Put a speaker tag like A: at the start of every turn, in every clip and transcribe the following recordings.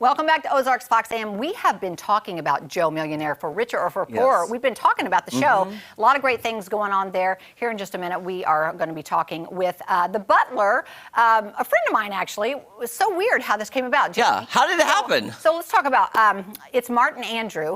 A: Welcome back to Ozarks FOX AM. We have been talking about Joe Millionaire, for richer or for poorer.
B: Yes.
A: We've been talking about the show. A lot of great things going on there. Here in just a minute, we are going to be talking with the butler, a friend of mine, actually. It was so weird how this came about.
B: Yeah, how did it happen?
A: So let's talk about, it's Martin Andrew.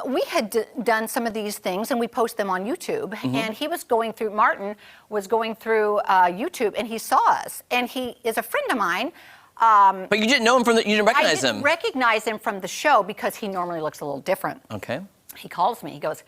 A: We had done some of these things and we post them on YouTube, and he was going through, Martin was going through YouTube, and he saw us, and he is a friend of mine.
B: But you didn't know him from you didn't recognize him.
A: I didn't recognize him from the show because he normally looks a little different.
B: Okay.
A: He calls me, he goes,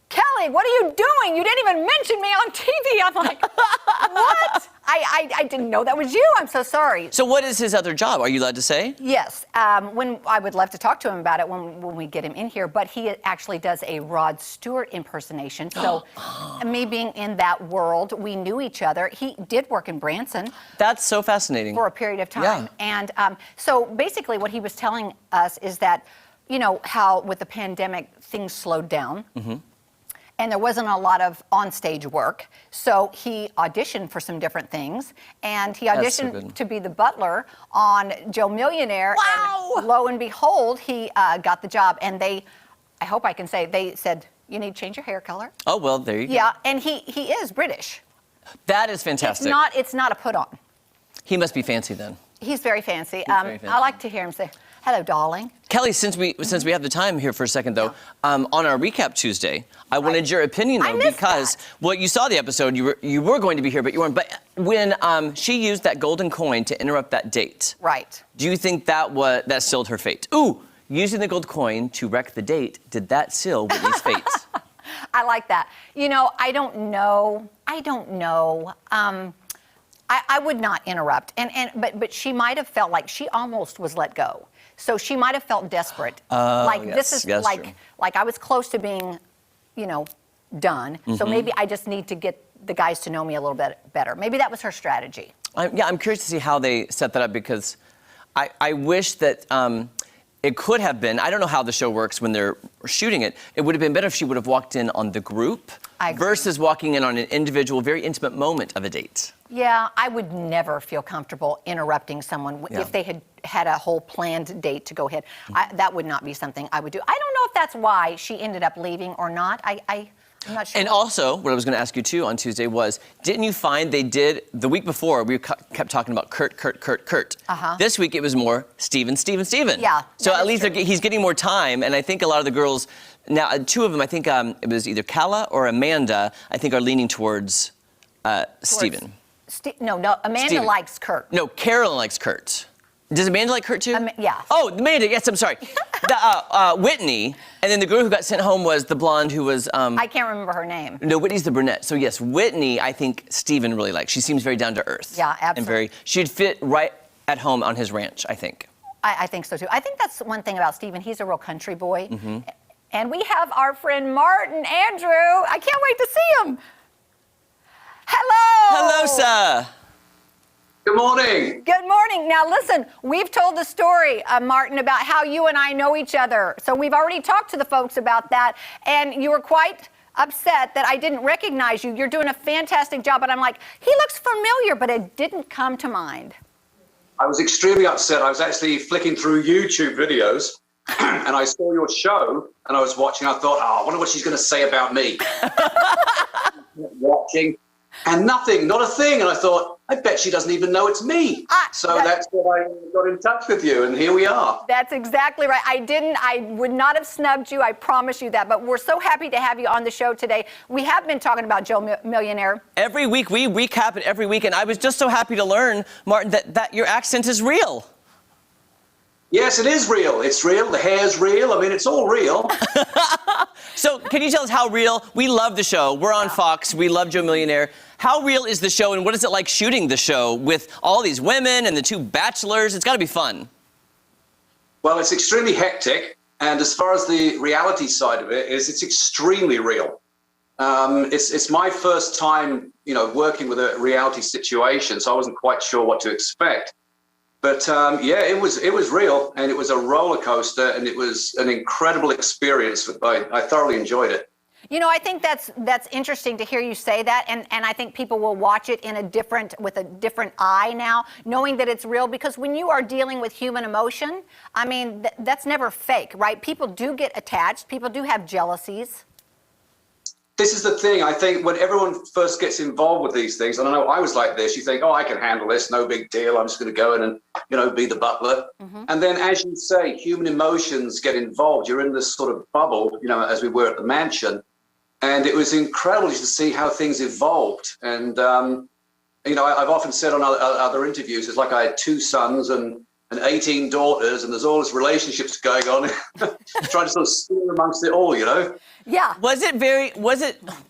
A: "Kelly, what are you doing? You didn't even mention me on TV." I'm like, what? I didn't know that was you. I'm so sorry.
B: So what is his other job? Are you allowed to say?
A: Yes. When I would love to talk to him about it when we get him in here, but he actually does a Rod Stewart impersonation. So me being in that world, we knew each other. He did work in Branson.
B: That's so fascinating.
A: For a period of time.
B: Yeah.
A: And so basically what he was telling us is that, you know, how with the pandemic, things slowed down. And there wasn't a lot of on-stage work, so he auditioned for some different things, and he auditioned to be the butler on Joe Millionaire.
B: Wow!
A: And lo and behold, he got the job, and they, I hope I can say, they said, "You need to change your hair color."
B: Oh, well, there you go.
A: Yeah, and he is British.
B: That is fantastic.
A: It's not a put-on.
B: He must be fancy then.
A: He's very fancy.
B: Very fancy.
A: I like to hear him say, "Hello, darling."
B: Kelly, since we have the time here for a second, though, on our recap Tuesday, I wanted your opinion, though, because well, you saw the episode. You were going to be here, but you weren't. But when she used that golden coin to interrupt that date,
A: right?
B: Do you think that sealed her fate? Ooh, using the gold coin to wreck the date, did that seal Whitney's fate?
A: I like that. You know, I don't know. I would not interrupt, but she might have felt like she almost was let go. So she might have felt desperate. This is like I was close to being, you know, done. So maybe I just need to get the guys to know me a little bit better. Maybe that was her strategy.
B: I'm curious to see how they set that up, because I wish that it could have been, I don't know how the show works when they're shooting it. It would have been better if she would have walked in on the group versus walking in on an individual, very intimate moment of a date.
A: Yeah, I would never feel comfortable interrupting someone if they had a whole planned date to go ahead. That would not be something I would do. I don't know if that's why she ended up leaving or not. I'm not sure.
B: And also, what I was going to ask you too on Tuesday was, didn't you find they did, the week before, we kept talking about Kurt. This week it was more Steven.
A: Yeah.
B: So at least he's getting more time, and I think a lot of the girls, now two of them, I think it was either Kala or Amanda, I think are leaning towards Steven.
A: No, Amanda
B: Steven
A: likes Kurt.
B: No, Carolyn likes Kurt. Does Amanda like Kurt too?
A: Yeah.
B: Oh, Amanda, yes, I'm sorry. Whitney, and then the girl who got sent home was the blonde who was...
A: I can't remember her name.
B: No, Whitney's the brunette. So yes, Whitney, I think Steven really likes. She seems very down to earth.
A: Yeah, absolutely.
B: And she'd fit right at home on his ranch, I think.
A: I think so too. I think that's one thing about Steven. He's a real country boy. And we have our friend Martin Andrew. I can't wait to see him. Hello.
B: Hello, sir.
C: Good morning.
A: Good morning. Now, listen, we've told the story, Martin, about how you and I know each other. So we've already talked to the folks about that, and you were quite upset that I didn't recognize you. You're doing a fantastic job, but I'm like, he looks familiar, but it didn't come to mind.
C: I was extremely upset. I was actually flicking through YouTube videos, and I saw your show, and I was watching. I thought, I wonder what she's going to say about me. Watching. And nothing, not a thing. And I thought, I bet she doesn't even know it's me. So that's why I got in touch with you, and here we are.
A: That's exactly right. I would not have snubbed you, I promise you that. But we're so happy to have you on the show today. We have been talking about Joe Millionaire.
B: Every week, we recap it every week, and I was just so happy to learn, Martin, that your accent is real.
C: Yes, it is real. It's real. The hair's real. I mean, it's all real.
B: So can you tell us how real? We love the show. We're on Fox. We love Joe Millionaire. How real is the show, and what is it like shooting the show with all these women and the two bachelors? It's got to be fun.
C: Well, it's extremely hectic, and as far as the reality side of it is, it's extremely real. It's my first time, you know, working with a reality situation, so I wasn't quite sure what to expect. But yeah, it was real, and it was a roller coaster, and it was an incredible experience. I thoroughly enjoyed it.
A: You know, I think that's interesting to hear you say that, and I think people will watch it with a different eye now, knowing that it's real, because when you are dealing with human emotion, I mean, that's never fake, right? People do get attached, people do have jealousies.
C: This is the thing. I think when everyone first gets involved with these things, and I know I was like this, you think, oh, I can handle this, no big deal. I'm just going to go in and, you know, be the butler. Mm-hmm. And then, as you say, human emotions get involved. You're in this sort of bubble, you know, as we were at the mansion. And it was incredible to see how things evolved. And, you know, I've often said on other interviews, it's like I had 2 sons and 18 daughters, and there's all these relationships going on, trying to sort of steer amongst it all, you know?
A: Yeah.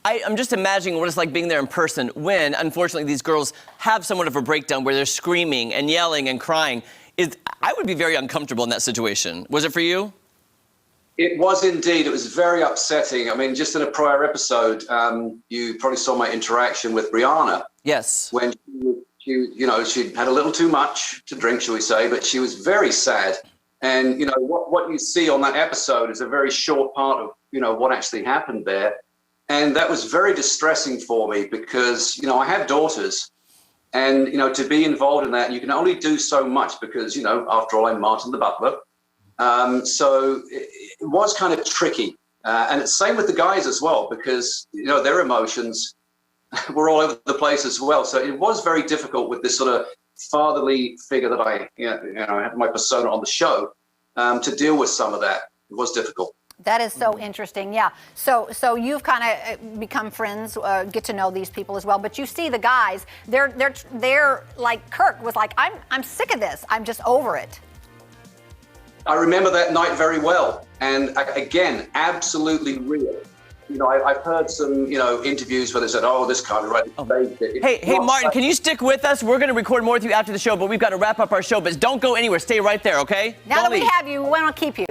B: I'm just imagining what it's like being there in person when, unfortunately, these girls have somewhat of a breakdown where they're screaming and yelling and crying. I would be very uncomfortable in that situation. Was it for you?
C: It was indeed. It was very upsetting. I mean, just in a prior episode, you probably saw my interaction with Brianna.
B: Yes.
C: When you know, she'd had a little too much to drink, shall we say, but she was very sad. And, you know, what you see on that episode is a very short part of, you know, what actually happened there. And that was very distressing for me because, you know, I have daughters and, you know, to be involved in that, you can only do so much because, you know, after all, I'm Martin the butler. So it was kind of tricky. And it's same with the guys as well, because, you know, their emotions were all over the place as well. So it was very difficult with this sort of fatherly figure that I had my persona on the show to deal with some of that. It was difficult.
A: That is so interesting, yeah. So you've kind of become friends, get to know these people as well. But you see the guys, they're like Kirk was like, I'm sick of this. I'm just over it.
C: I remember that night very well, and again, absolutely real. You know, I've heard some, you know, interviews where they said, "Oh, this can't be right."
B: Hey, Martin, can you stick with us? We're going to record more with you after the show, but we've got to wrap up our show. But don't go anywhere. Stay right there, okay?
A: Now that we have you, we want to keep you.